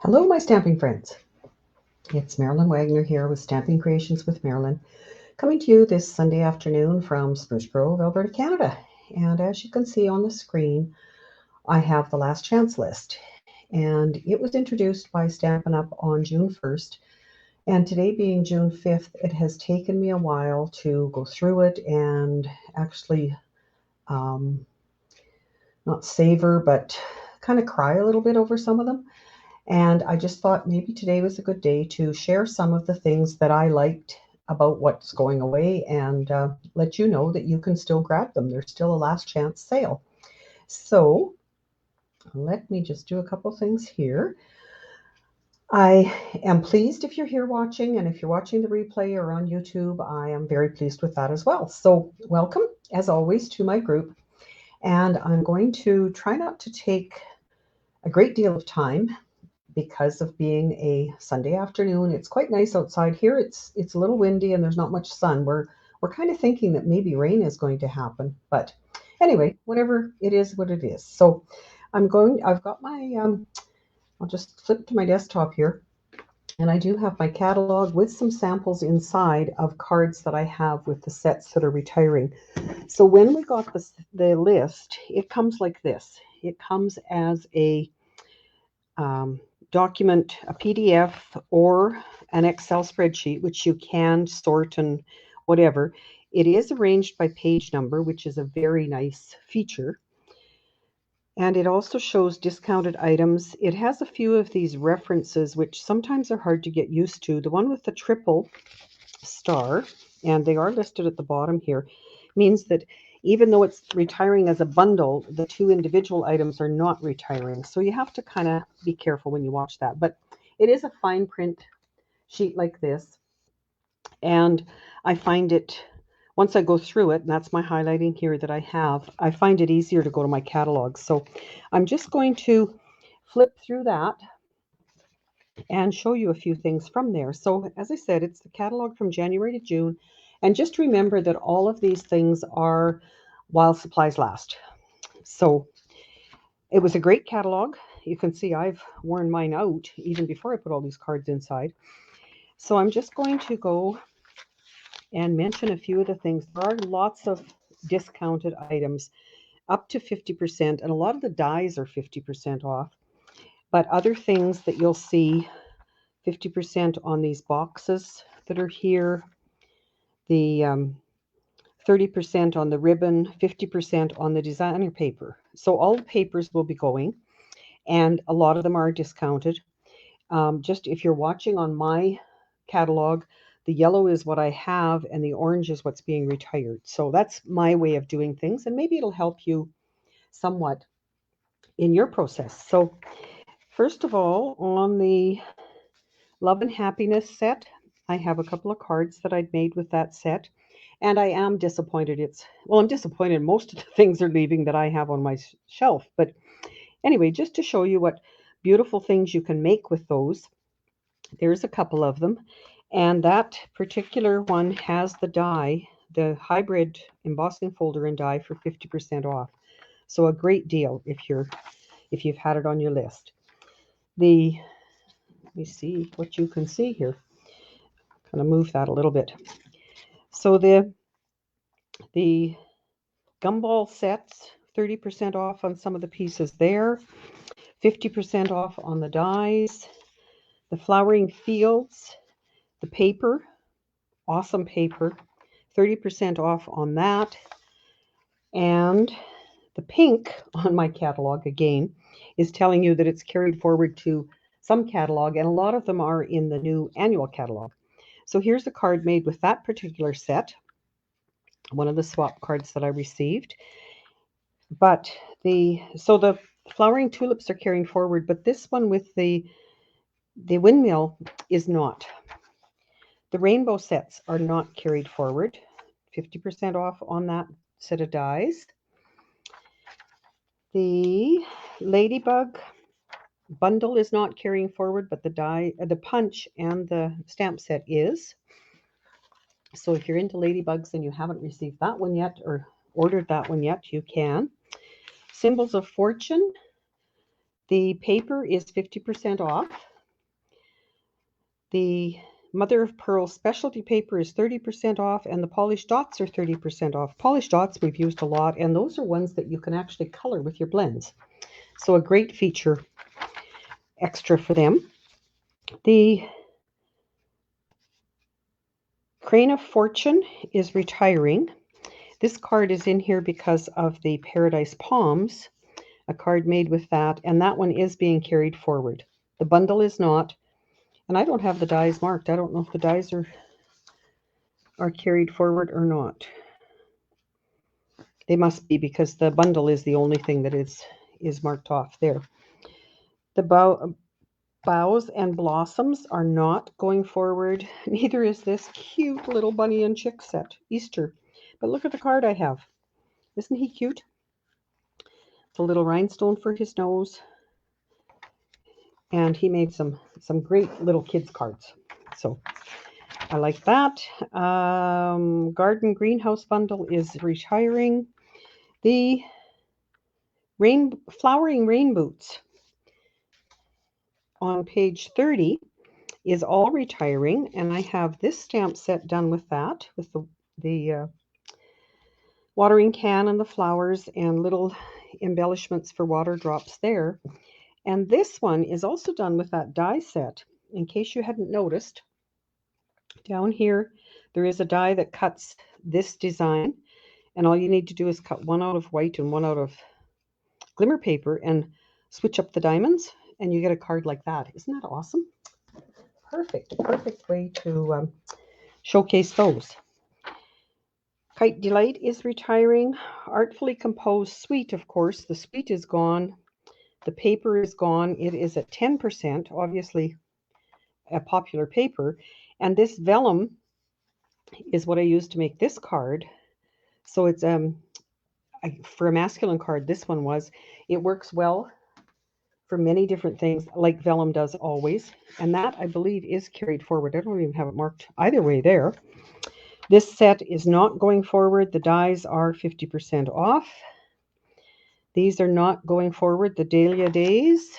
Hello, my stamping friends. It's Marilyn Wagner here with Stamping Creations with Marilyn, coming to you this Sunday afternoon from Spruce Grove, Alberta, Canada. And as you can see on the screen, I have the last chance list. And it was introduced by Stampin Up on June 1st. And today being June 5th, it has taken me a while to go through it and actually not savor, but kind of cry a little bit over some of them. And I just thought maybe today was a good day to share some of the things that I liked about what's going away and let you know that you can still grab them. There's still a last chance sale. So let me just do a couple things here. I am pleased if you're here watching, and if you're watching the replay or on YouTube, I am very pleased with that as well. So welcome, as always, to my group. And I'm going to try not to take a great deal of time because of being a Sunday afternoon. It's quite nice outside here. It's a little windy and there's not much sun. We're kind of thinking that maybe rain is going to happen, but anyway, whatever it is, what it is. So I've got my I'll just flip to my desktop here, and I do have my catalog with some samples inside of cards that I have with the sets that are retiring. So when we got the list, it comes like this. It comes as a document, a PDF or an Excel spreadsheet, which you can sort and whatever. It is arranged by page number, which is a very nice feature. And it also shows discounted items. It has a few of these references, which sometimes are hard to get used to. The one with the triple star, and they are listed at the bottom here, means that even though it's retiring as a bundle, the two individual items are not retiring. So you have to kind of be careful when you watch that. But it is a fine print sheet like this. And I find it, once I go through it, and that's my highlighting here that I have, I find it easier to go to my catalog. So I'm just going to flip through that and show you a few things from there. So as I said, it's the catalog from January to June. And just remember that all of these things are while supplies last. So it was a great catalog. You can see I've worn mine out even before I put all these cards inside. So I'm just going to go and mention a few of the things. There are lots of discounted items, up to 50%, and a lot of the dies are 50% off. But other things that you'll see, 50% on these boxes that are here, the 30% on the ribbon, 50% on the designer paper. So all the papers will be going, and a lot of them are discounted. Just if you're watching on my catalog, the yellow is what I have and the orange is what's being retired. So that's my way of doing things, and maybe it'll help you somewhat in your process. So first of all, on the Love and Happiness set, I have a couple of cards that I'd made with that set. And I am disappointed. I'm disappointed most of the things are leaving that I have on my shelf. But anyway, just to show you what beautiful things you can make with those, there's a couple of them. And that particular one has the die, the hybrid embossing folder and die for 50% off. So a great deal if you've had it on your list. Let me see what you can see here. I'm going to move that a little bit. So the gumball sets, 30% off on some of the pieces there, 50% off on the dies, the flowering fields, the paper, awesome paper, 30% off on that, and the pink on my catalog, again, is telling you that it's carried forward to some catalog, and a lot of them are in the new annual catalog. So here's a card made with that particular set, one of the swap cards that I received. But the flowering tulips are carrying forward, but this one with the windmill is not. The rainbow sets are not carried forward. 50% off on that set of dies. The ladybug bundle is not carrying forward, but the punch and the stamp set is. So if you're into ladybugs and you haven't received that one yet or ordered that one yet, you can. Symbols of Fortune. The paper is 50% off. The Mother of Pearl specialty paper is 30% off, and the polished dots are 30% off. Polished dots we've used a lot, and those are ones that you can actually color with your blends. So a great feature extra for them. The Crane of Fortune is retiring. This card is in here because of the Paradise Palms, a card made with that, and that one is being carried forward. The bundle is not, and I don't have the dies marked. I don't know if the dies are carried forward or not. They must be, because the bundle is the only thing that is marked off there. The Boughs and Blossoms are not going forward. Neither is this cute little bunny and chick set, Easter. But look at the card I have. Isn't he cute? It's a little rhinestone for his nose. And he made some great little kids cards. So I like that. Garden Greenhouse Bundle is retiring. The Flowering Rain Boots on page 30 is all retiring, and I have this stamp set done with that, with the watering can and the flowers and little embellishments for water drops there. And this one is also done with that die set. In case you hadn't noticed, down here there is a die that cuts this design, and all you need to do is cut one out of white and one out of glimmer paper and switch up the diamonds, and you get a card like that. Isn't that awesome? Perfect way to showcase those. Kite Delight is retiring. Artfully Composed Sweet, of course. The sweet is gone. The paper is gone. It is at 10%, obviously a popular paper. And this vellum is what I used to make this card. So it's for a masculine card, this one was. It works well for many different things, like vellum does always. And that, I believe, is carried forward. I don't even have it marked either way there. This set is not going forward. The dies are 50% off. These are not going forward. The Dahlia Days.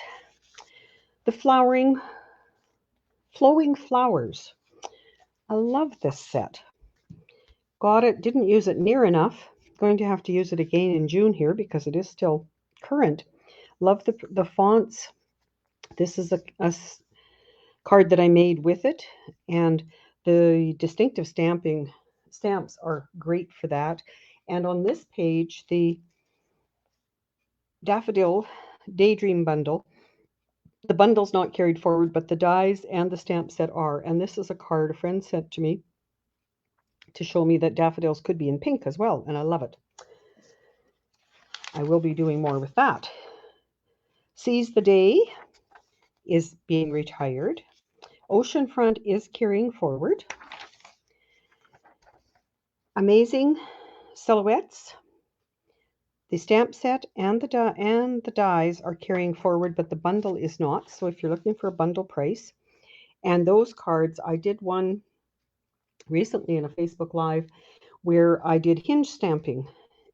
The Flowing Flowers. I love this set. Got it. Didn't use it near enough. Going to have to use it again in June here because it is still current. Love the fonts. This is a card that I made with it, and the distinctive stamps are great for that. And on this page, the Daffodil Daydream bundle, the bundle's not carried forward, but the dies and the stamp set are. And this is a card a friend sent to me to show me that daffodils could be in pink as well, and I love it. I will be doing more with that. Seize the Day is being retired. Oceanfront is carrying forward. Amazing Silhouettes, the stamp set and the dies are carrying forward, but the bundle is not. So if you're looking for a bundle price, and those cards, I did one recently in a Facebook Live where I did hinge stamping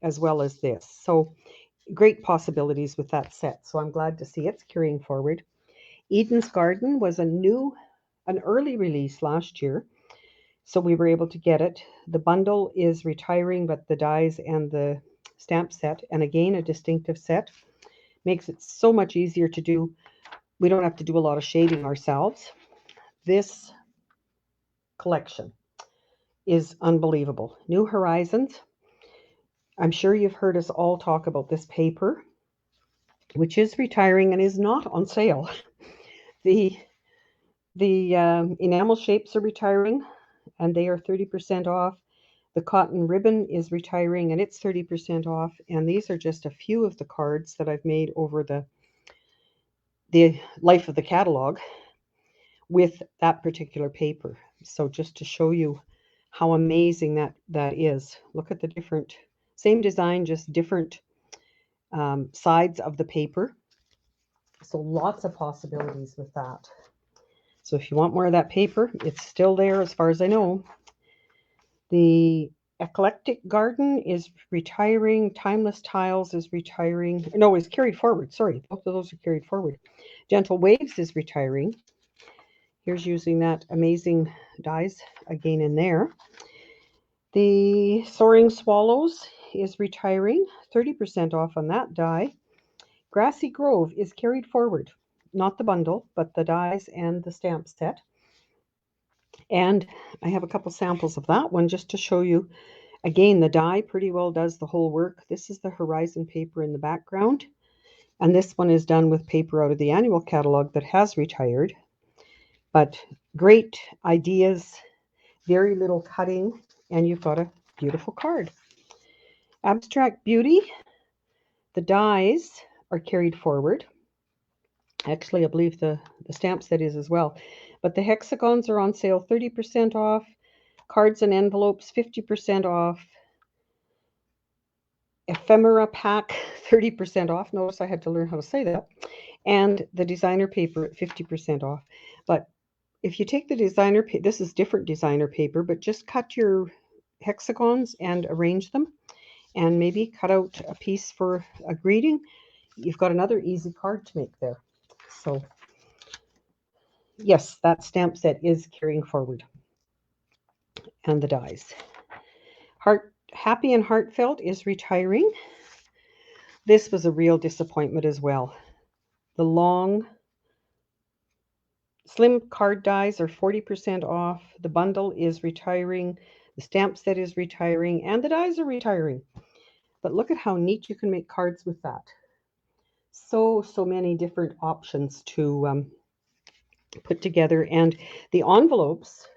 as well as this. So great possibilities with that set. So I'm glad to see it's carrying forward. Eden's Garden was an early release last year, so we were able to get it. The bundle is retiring, but the dies and the stamp set, and again, a distinctive set, makes it so much easier to do. We don't have to do a lot of shading ourselves. This collection is unbelievable. New Horizons. I'm sure you've heard us all talk about this paper, which is retiring and is not on sale. The enamel shapes are retiring, and they are 30% off. The cotton ribbon is retiring, and it's 30% off. And these are just a few of the cards that I've made over the life of the catalog with that particular paper. So just to show you how amazing that is. Look at the different, same design, just different sides of the paper. So lots of possibilities with that. So if you want more of that paper, it's still there as far as I know. The Eclectic Garden is retiring. Timeless Tiles is retiring. No, it's carried forward. Sorry, both of those are carried forward. Gentle Waves is retiring. Here's using that amazing dies again in there. The Soaring Swallows is retiring, 30% off on that die. Grassy Grove is carried forward, not the bundle, but the dies and the stamp set. And I have a couple samples of that one just to show you. Again, the die pretty well does the whole work. This is the horizon paper in the background. And this one is done with paper out of the annual catalog that has retired. But great ideas, very little cutting, and you've got a beautiful card. Abstract Beauty, the dies are carried forward. Actually, I believe the stamp set is as well. But the hexagons are on sale, 30% off. Cards and envelopes, 50% off. Ephemera pack, 30% off. Notice I had to learn how to say that. And the designer paper at 50% off. But if you take the designer paper, this is different designer paper, but just cut your hexagons and arrange them. And maybe cut out a piece for a greeting. You've got another easy card to make there. So, yes, that stamp set is carrying forward. And the dies. Happy and Heartfelt is retiring. This was a real disappointment as well. The long slim card dies are 40% off. The bundle is retiring. The stamp set is retiring. And the dies are retiring. But look at how neat you can make cards with that. So many different options to put together. And the envelopes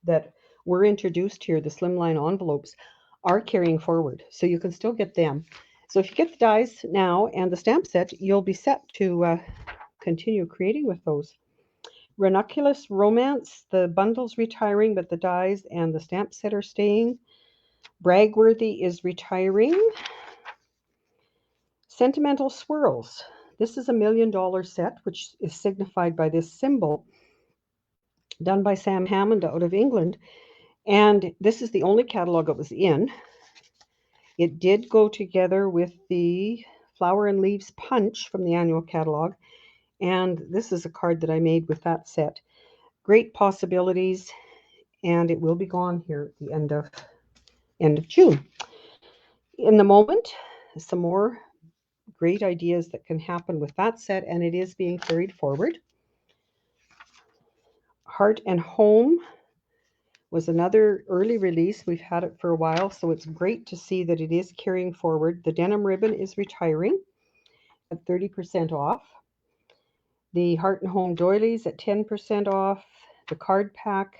that were introduced here, the slimline envelopes, are carrying forward. So you can still get them. So if you get the dies now and the stamp set, you'll be set to continue creating with those. Ranunculus Romance, the bundle's retiring, but the dies and the stamp set are staying. Bragworthy is retiring. Sentimental Swirls. This is a $1 million set, which is signified by this symbol done by Sam Hammond out of England. And this is the only catalog it was in. It did go together with the Flower and Leaves Punch from the annual catalog. And this is a card that I made with that set. Great possibilities. And it will be gone here at the end of June. In the moment, some more great ideas that can happen with that set, and it is being carried forward. Heart and Home was another early release. We've had it for a while, so it's great to see that it is carrying forward. The denim ribbon is retiring at 30% off. The Heart and Home doilies at 10% off. The card pack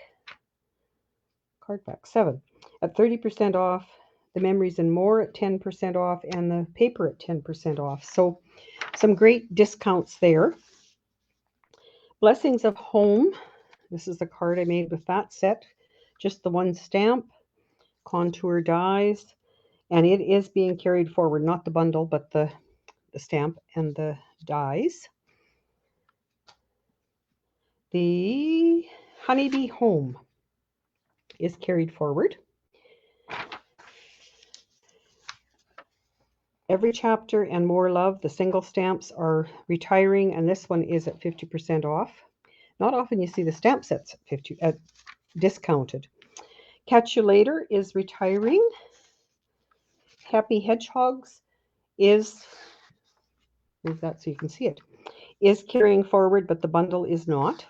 7 at 30% off. The Memories and More at 10% off, and the paper at 10% off. So some great discounts there. Blessings of Home. This is the card I made with that set. Just the one stamp, contour dies, and it is being carried forward, not the bundle, but the stamp and the dies. The Honeybee Home is carried forward. Every Chapter and More Love, the single stamps are retiring, and this one is at 50% off. Not often you see the stamp sets at discounted. Catch You Later is retiring. Happy Hedgehogs is, move that so you can see it, is carrying forward, but the bundle is not.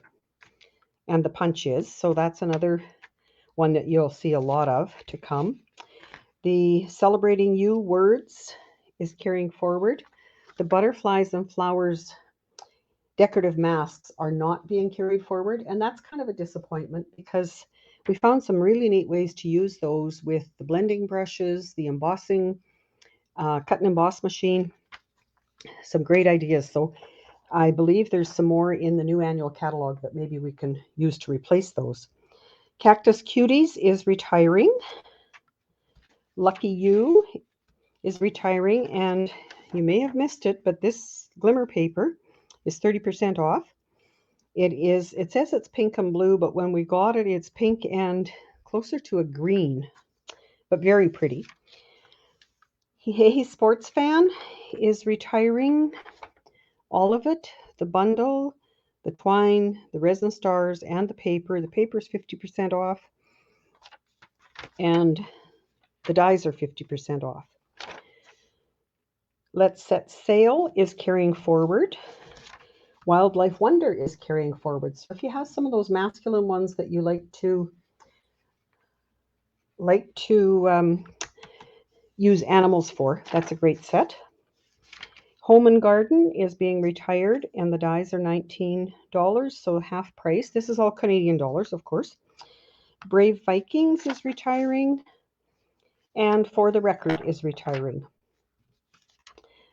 And the punch is. So that's another one that you'll see a lot of to come. The Celebrating You Words is carrying forward. The Butterflies and Flowers decorative masks are not being carried forward, and that's kind of a disappointment because we found some really neat ways to use those with the blending brushes, the embossing, cut and emboss machine. Some great ideas. So I believe there's some more in the new annual catalog that maybe we can use to replace those. Cactus Cuties is retiring. Lucky You is retiring, and you may have missed it, but this glimmer paper is 30% off. It says it's pink and blue, but when we got it, it's pink and closer to a green, but very pretty. Hey Sports Fan is retiring all of it, the bundle, the twine, the resin stars, and the paper. The paper is 50% off, and the dies are 50% off. Let's Set Sail is carrying forward. Wildlife Wonder is carrying forward. So if you have some of those masculine ones that you like to use animals for, that's a great set. Home and Garden is being retired, and the dies are $19, so half price. This is all Canadian dollars, of course. Brave Vikings is retiring, and For the Record is retiring.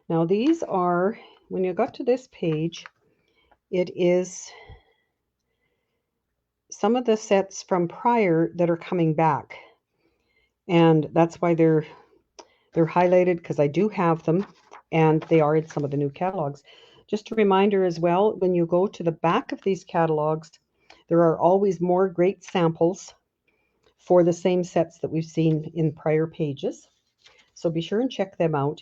Now these are, when you got to this page, it is some of the sets from prior that are coming back, and that's why they're highlighted, because I do have them, and they are in some of the new catalogs. Just a reminder as well, when you go to the back of these catalogs, there are always more great samples for the same sets that we've seen in prior pages. So be sure and check them out.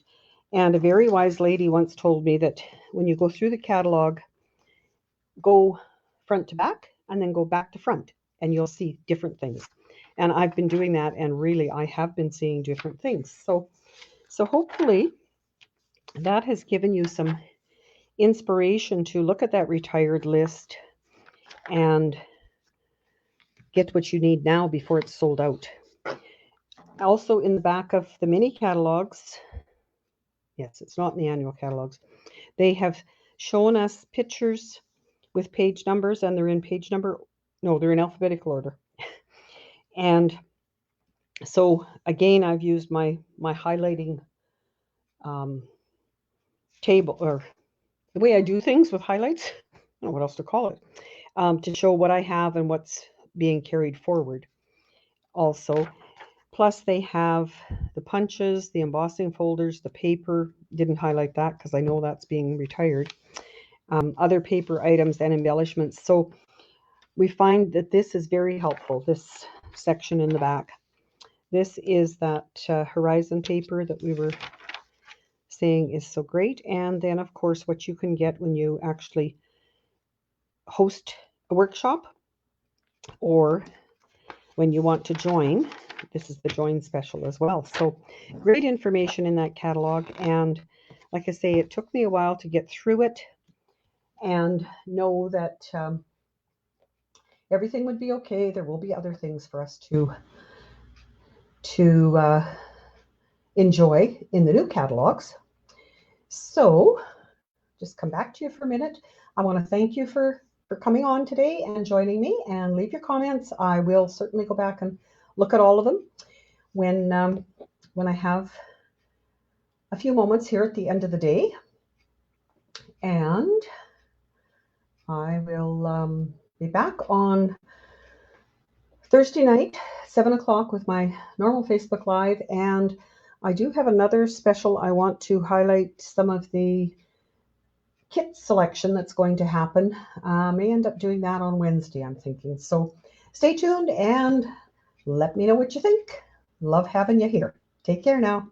And a very wise lady once told me that when you go through the catalog, go front to back and then go back to front, and you'll see different things. And I've been doing that, and really I have been seeing different things. So hopefully that has given you some inspiration to look at that retired list and get what you need now before it's sold out. Also in the back of the mini catalogs, yes, it's not in the annual catalogs, they have shown us pictures with page numbers, and they're in page number, no, they're in alphabetical order. And so again, I've used my highlighting table, or the way I do things with highlights, I don't know what else to call it, to show what I have and what's being carried forward also. Plus they have the punches, the embossing folders, the paper. Didn't highlight that because I know that's being retired. Other paper items and embellishments. So we find that this is very helpful, this section in the back. This is that horizon paper that we were saying is so great. And then, of course, what you can get when you actually host a workshop, or when you want to join. This is the join special as well. So great information in that catalog. And like I say, it took me a while to get through it and know that everything would be okay. There will be other things for us to enjoy in the new catalogs. So just come back to you for a minute. I want to thank you for coming on today and joining me, and leave your comments. I will certainly go back and look at all of them when I have a few moments here at the end of the day. And I will be back on Thursday night, 7 o'clock, with my normal Facebook Live. And I do have another special. I want to highlight some of the kit selection that's going to happen. May end up doing that on Wednesday, I'm thinking. So stay tuned and let me know what you think. Love having you here. Take care now.